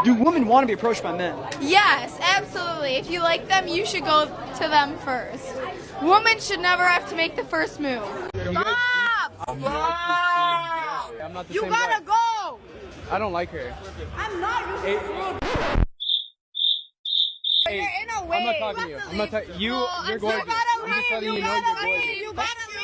Do women want to be approached by men? Yes, absolutely. If you like them, you should go to them first. Women should never have to make the first move. Stop! I'm not the You same gotta guy. go! I don't like her. I'm not. Hey, You're in a way. I'm not talking to you. I'm not talking. You're gorgeous. I'm just letting you know you're gorgeous. You gotta leave.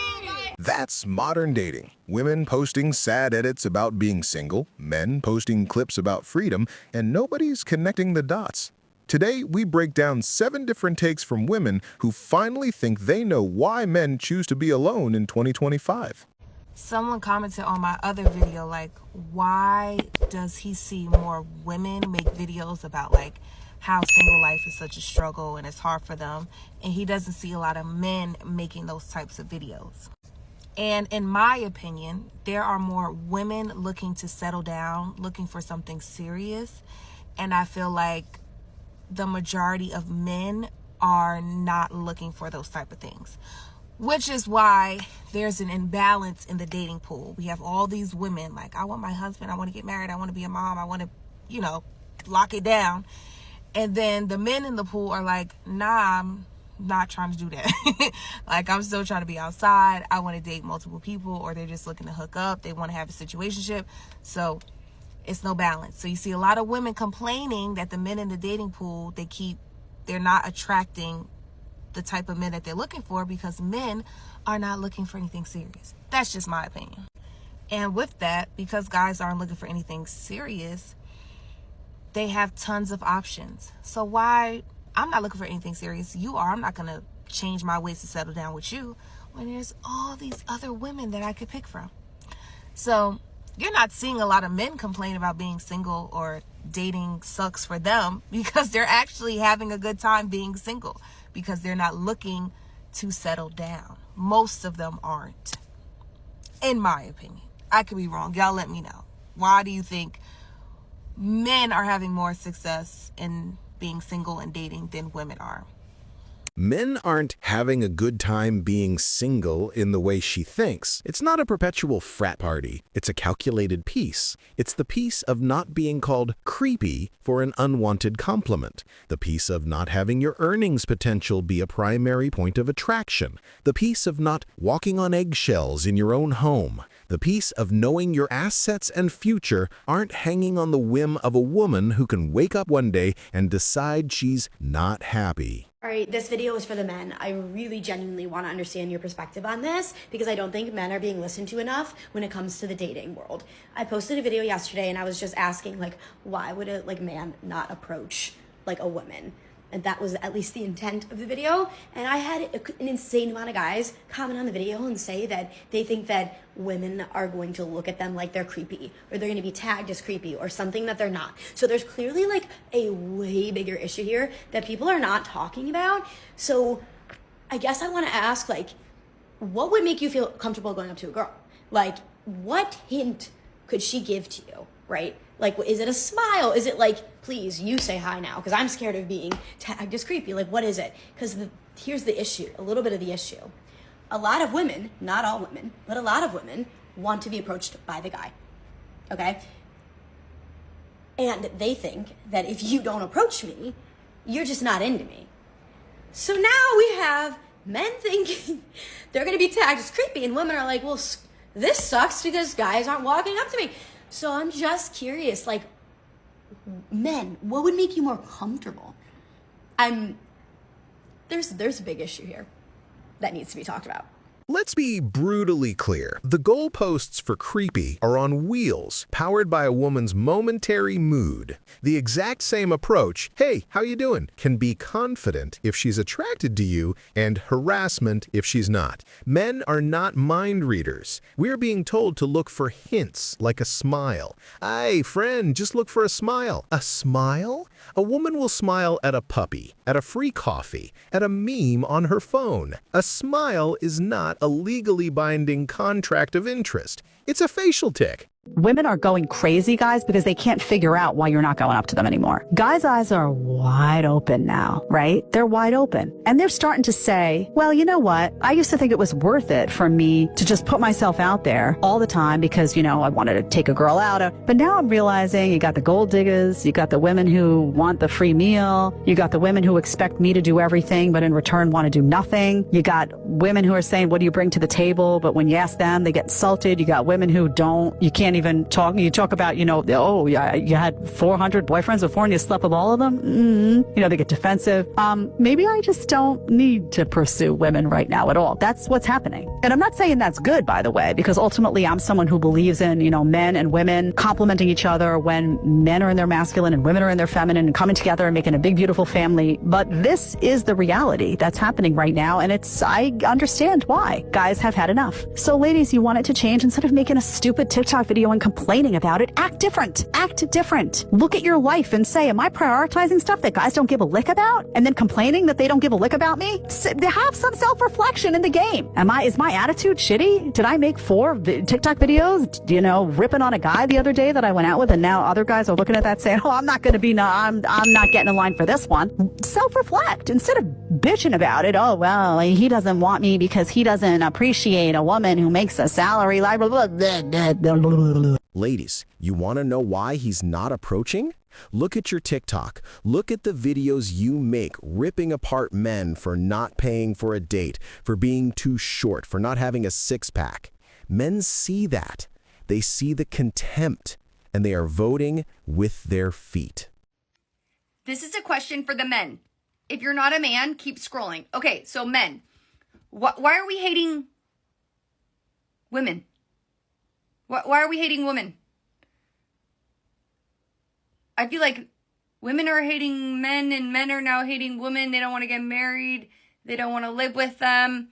That's modern dating. Women posting sad edits about being single, men posting clips about freedom, and nobody's connecting the dots. Today, we break down 7 different takes from women who finally think they know why men choose to be alone in 2025. Someone commented on my other video, like, why does he see more women make videos about, like, how single life is such a struggle and it's hard for them, and he doesn't see a lot of men making those types of videos. And in my opinion, there are more women looking to settle down, looking for something serious, and I feel like the majority of men are not looking for those type of things, which is why there's an imbalance in the dating pool. We have all these women like, I want my husband, I want to get married, I want to be a mom, I want to, lock it down. And then the men in the pool are like, nah, I'm not trying to do that. Like, I'm still trying to be outside. I want to date multiple people, or they're just looking to hook up. They want to have a situationship. So it's no balance. So you see a lot of women complaining that the men in the dating pool, they're not attracting the type of men that they're looking for because men are not looking for anything serious. That's just my opinion. And with that, because guys aren't looking for anything serious, they have tons of options. So why, I'm not looking for anything serious. You are. I'm not going to change my ways to settle down with you when there's all these other women that I could pick from. So you're not seeing a lot of men complain about being single or dating sucks for them because they're actually having a good time being single because they're not looking to settle down. Most of them aren't, in my opinion. I could be wrong. Y'all let me know. Why do you think men are having more success in being single and dating than women are? Men aren't having a good time being single in the way she thinks. It's not a perpetual frat party. It's a calculated peace. It's the peace of not being called creepy for an unwanted compliment. The peace of not having your earnings potential be a primary point of attraction. The peace of not walking on eggshells in your own home. The peace of knowing your assets and future aren't hanging on the whim of a woman who can wake up one day and decide she's not happy. All right, this video is for the men. I really genuinely want to understand your perspective on this because I don't think men are being listened to enough when it comes to the dating world. I posted a video yesterday and I was just asking, like, why would a man not approach like a woman? And that was at least the intent of the video. And I had an insane amount of guys comment on the video and say that they think that women are going to look at them like they're creepy, or they're going to be tagged as creepy, or something that they're not. So there's clearly like a way bigger issue here that people are not talking about. So I guess I want to ask, like, what would make you feel comfortable going up to a girl? Like, what hint could she give to you, right? Like, is it a smile? Is it like, please, you say hi now, because I'm scared of being tagged as creepy? Like, what is it? Because here's the issue, a little bit of the issue. A lot of women, not all women, but a lot of women want to be approached by the guy, okay? And they think that if you don't approach me, you're just not into me. So now we have men thinking they're going to be tagged as creepy, and women are like, well, this sucks because guys aren't walking up to me. So I'm just curious, like, men, what would make you more comfortable? There's a big issue here that needs to be talked about. Let's be brutally clear. The goalposts for creepy are on wheels, powered by a woman's momentary mood. The exact same approach, hey, how you doing, can be confident if she's attracted to you and harassment if she's not. Men are not mind readers. We're being told to look for hints, like a smile. Hey, friend, just look for a smile. A smile? A woman will smile at a puppy, at a free coffee, at a meme on her phone. A smile is not a legally binding contract of interest. It's a facial tic. Women are going crazy, guys, because they can't figure out why you're not going up to them anymore. Guys' eyes are wide open now, right? They're wide open. And they're starting to say, well, you know what? I used to think it was worth it for me to just put myself out there all the time because, you know, I wanted to take a girl out. But now I'm realizing you got the gold diggers, you got the women who want the free meal, you got the women who expect me to do everything, but in return want to do nothing. You got women who are saying, what do you bring to the table? But when you ask them, they get insulted. You got women who don't, you can't even talk. You talk about, you know, oh, yeah, you had 400 boyfriends before and you slept with all of them. You know, they get defensive. Maybe I just don't need to pursue women right now at all. That's what's happening. And I'm not saying that's good, by the way, because ultimately I'm someone who believes in, you know, men and women complementing each other when men are in their masculine and women are in their feminine and coming together and making a big, beautiful family. But this is the reality that's happening right now. And I understand why. Guys have had enough. So ladies, you want it to change. Instead of making a stupid TikTok video and complaining about it, act different. Act different. Look at your life and say, am I prioritizing stuff that guys don't give a lick about? And then complaining that they don't give a lick about me? Have some self-reflection in the game. Is my attitude shitty? Did I make 4 TikTok videos, you know, ripping on a guy the other day that I went out with, and now other guys are looking at that saying, oh, I'm not getting in line for this one. Self-reflect instead of bitching about it. Oh, well, he doesn't want me because he doesn't appreciate a woman who makes a salary like blah, blah, blah, blah. Ladies, you want to know why he's not approaching? Look at your TikTok. Look at the videos you make ripping apart men for not paying for a date, for being too short, for not having a six-pack. Men see that. They see the contempt, and they are voting with their feet. This is a question for the men. If you're not a man, keep scrolling. Okay, so men, why are we hating women? Why are we hating women? I feel like women are hating men and men are now hating women. They don't want to get married. They don't want to live with them.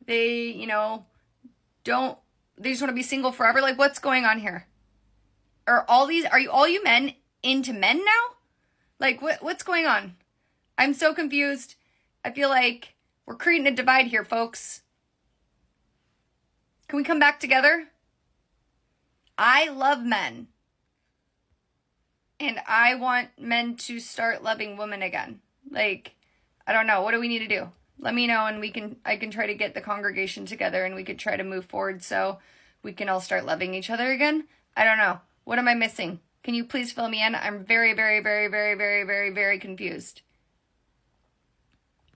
They, you know, they just want to be single forever. Like, what's going on here? Are all you men into men now? Like, what's going on? I'm so confused. I feel like we're creating a divide here, folks. Can we come back together? I love men. And I want men to start loving women again. Like, I don't know. What do we need to do? Let me know and I can try to get the congregation together and we could try to move forward so we can all start loving each other again. I don't know. What am I missing? Can you please fill me in? I'm very, very, very, very, very, very, very confused.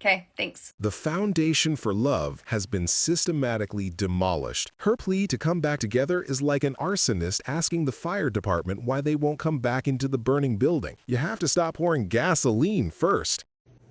Okay, thanks. The foundation for love has been systematically demolished. Her plea to come back together is like an arsonist asking the fire department why they won't come back into the burning building. You have to stop pouring gasoline first.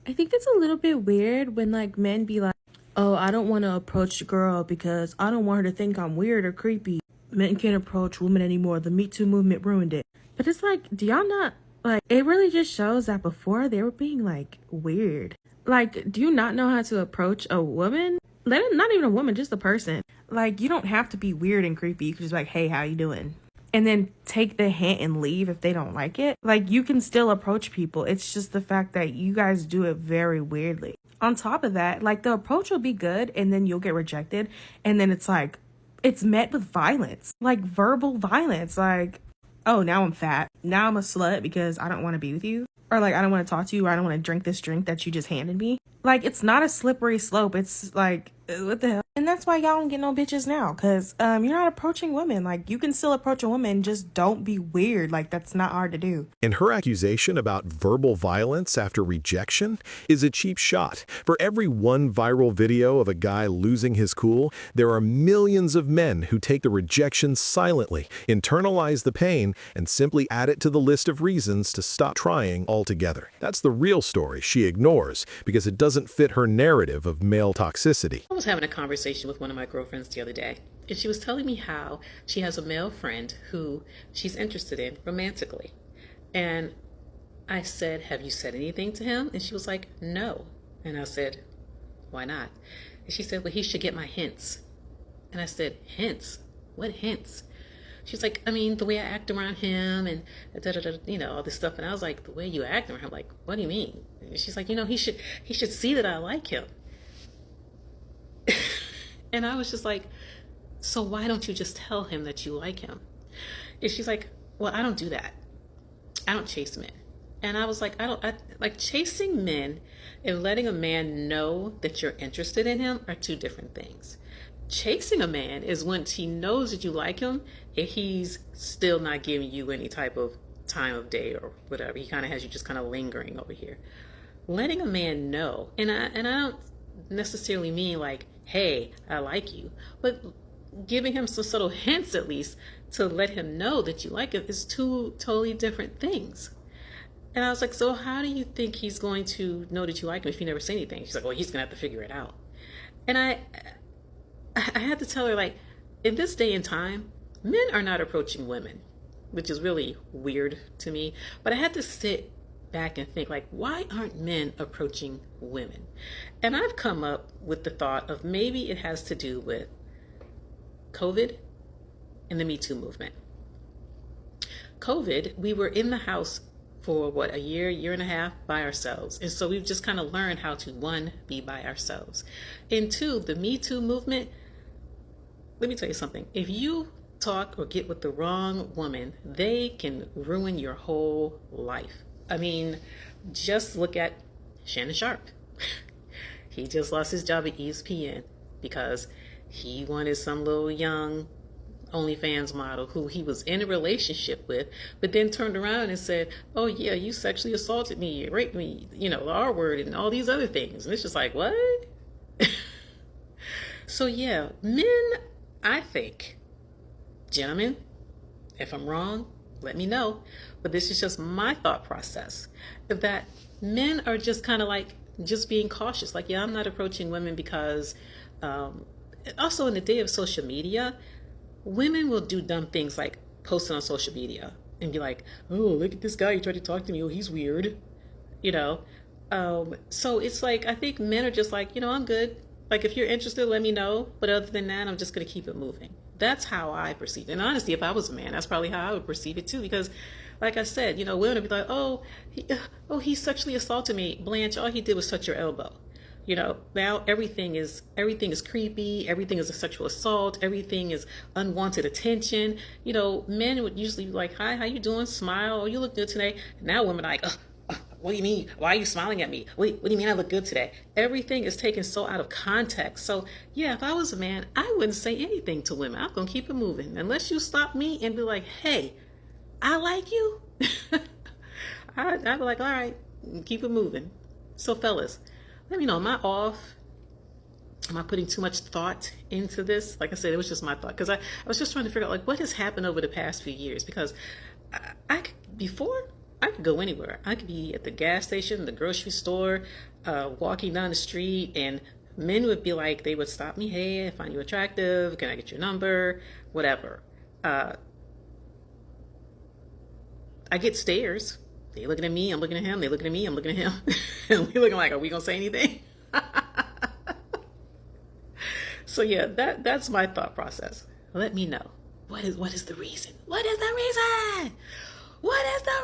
I think that's a little bit weird when like men be like, oh, I don't want to approach a girl because I don't want her to think I'm weird or creepy. Men can't approach women anymore. The Me Too movement ruined it. But it's like, do y'all not, like, it really just shows that before they were being like weird. Like, do you not know how to approach a woman? Not even a woman, just a person. Like, you don't have to be weird and creepy. You can just be like, hey, how you doing? And then take the hint and leave if they don't like it. Like, you can still approach people. It's just the fact that you guys do it very weirdly. On top of that, like, the approach will be good and then you'll get rejected. And then it's like, it's met with violence. Like, verbal violence. Like, oh, now I'm fat. Now I'm a slut because I don't want to be with you. Or like, I don't want to talk to you, or I don't want to drink this drink that you just handed me. Like, it's not a slippery slope. It's like, what the hell? And that's why y'all don't get no bitches now. Because you're not approaching women. Like, you can still approach a woman, just don't be weird. Like, that's not hard to do. And her accusation about verbal violence after rejection is a cheap shot. For every one viral video of a guy losing his cool, there are millions of men who take the rejection silently, internalize the pain, and simply add it to the list of reasons to stop trying altogether. That's the real story she ignores because it doesn't fit her narrative of male toxicity. I was having a conversation with one of my girlfriends the other day, and she was telling me how she has a male friend who she's interested in romantically. And I said, have you said anything to him? And she was like, no. And I said, why not? And she said, well, he should get my hints. And I said, hints? What hints? She's like, I mean, the way I act around him and all this stuff. And I was like, the way you act around him? Like, what do you mean? And she's like, he should see that I like him. And I was just like, so why don't you just tell him that you like him? And she's like, well, I don't do that. I don't chase men. And I was like, like chasing men and letting a man know that you're interested in him are two different things. Chasing a man is when he knows that you like him and he's still not giving you any type of time of day or whatever. He kind of has you just kind of lingering over here. Letting a man know, and I don't necessarily mean like, hey, I like you, but giving him some subtle hints at least to let him know that you like him is two totally different things. And I was like, so how do you think he's going to know that you like him if you never say anything? She's like, well, he's gonna have to figure it out. And I had to tell her, like, in this day and time, men are not approaching women, which is really weird to me. But I had to sit back and think, like, why aren't men approaching women? And I've come up with the thought of maybe it has to do with COVID and the Me Too movement. COVID, we were in the house for what, a year and a half by ourselves. And so we've just kind of learned how to, one, be by ourselves. And two, the Me Too movement, let me tell you something. If you talk or get with the wrong woman, they can ruin your whole life. I mean, just look at Shannon Sharp. He just lost his job at ESPN because he wanted some little young OnlyFans model who he was in a relationship with, but then turned around and said, oh yeah, you sexually assaulted me, you raped me, you know, the R word and all these other things. And it's just like, what? So yeah, men, I think, gentlemen, if I'm wrong, let me know. But this is just my thought process, that men are just kind of like, just being cautious. Like, yeah, I'm not approaching women because, also in the day of social media, women will do dumb things like posting on social media and be like, oh, look at this guy, he tried to talk to me, oh, he's weird, you know? So it's like, I think men are just like, you know, I'm good. Like, if you're interested, let me know. But other than that, I'm just going to keep it moving. That's how I perceive it. And honestly, if I was a man, that's probably how I would perceive it too. Because like I said, you know, women would be like, oh, he sexually assaulted me. Blanche, all he did was touch your elbow. You know, now everything is creepy. Everything is a sexual assault. Everything is unwanted attention. You know, men would usually be like, hi, how you doing? Smile. Oh, you look good today. Now women are like, what do you mean? Why are you smiling at me? Wait, what do you mean I look good today? Everything is taken so out of context. So yeah, if I was a man, I wouldn't say anything to women. I'm going to keep it moving. Unless you stop me and be like, hey, I like you. I'd be like, all right, keep it moving. So fellas, let me know, am I off? Am I putting too much thought into this? Like I said, it was just my thought. Because I was just trying to figure out, like, what has happened over the past few years? Because before, I could go anywhere. I could be at the gas station, the grocery store, walking down the street, and men would be like, they would stop me. Hey, I find you attractive. Can I get your number? Whatever. I get stares. They looking at me, I'm looking at him. They looking at me, I'm looking at him. And we looking like, are we gonna say anything? So yeah, that's my thought process. Let me know. What is the reason? What is the reason? What is the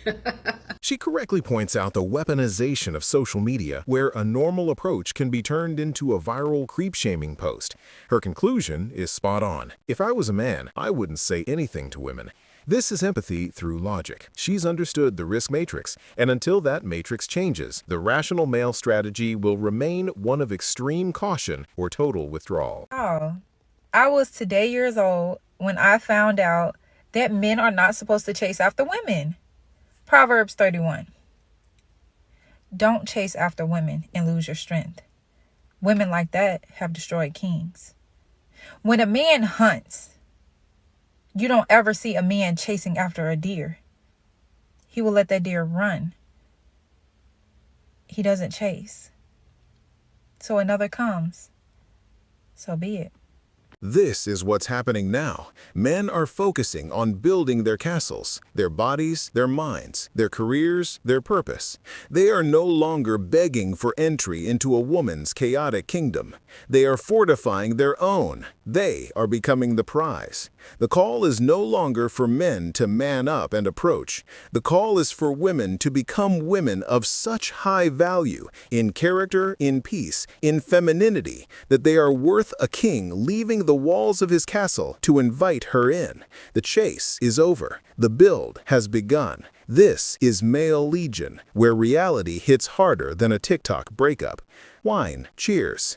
reason? She correctly points out the weaponization of social media, where a normal approach can be turned into a viral creep-shaming post. Her conclusion is spot on. If I was a man, I wouldn't say anything to women. This is empathy through logic. She's understood the risk matrix, and until that matrix changes, the rational male strategy will remain one of extreme caution or total withdrawal. Oh, I was today years old when I found out that men are not supposed to chase after women. Proverbs 31. Don't chase after women and lose your strength. Women like that have destroyed kings. When a man hunts, you don't ever see a man chasing after a deer. He will let that deer run. He doesn't chase. So another comes. So be it. This is what's happening now. Men are focusing on building their castles, their bodies, their minds, their careers, their purpose. They are no longer begging for entry into a woman's chaotic kingdom. They are fortifying their own. They are becoming the prize. The call is no longer for men to man up and approach. The call is for women to become women of such high value, in character, in peace, in femininity, that they are worth a king leaving the walls of his castle to invite her in. The chase is over. The build has begun. This is Male Legion, where reality hits harder than a TikTok breakup. Wine, cheers.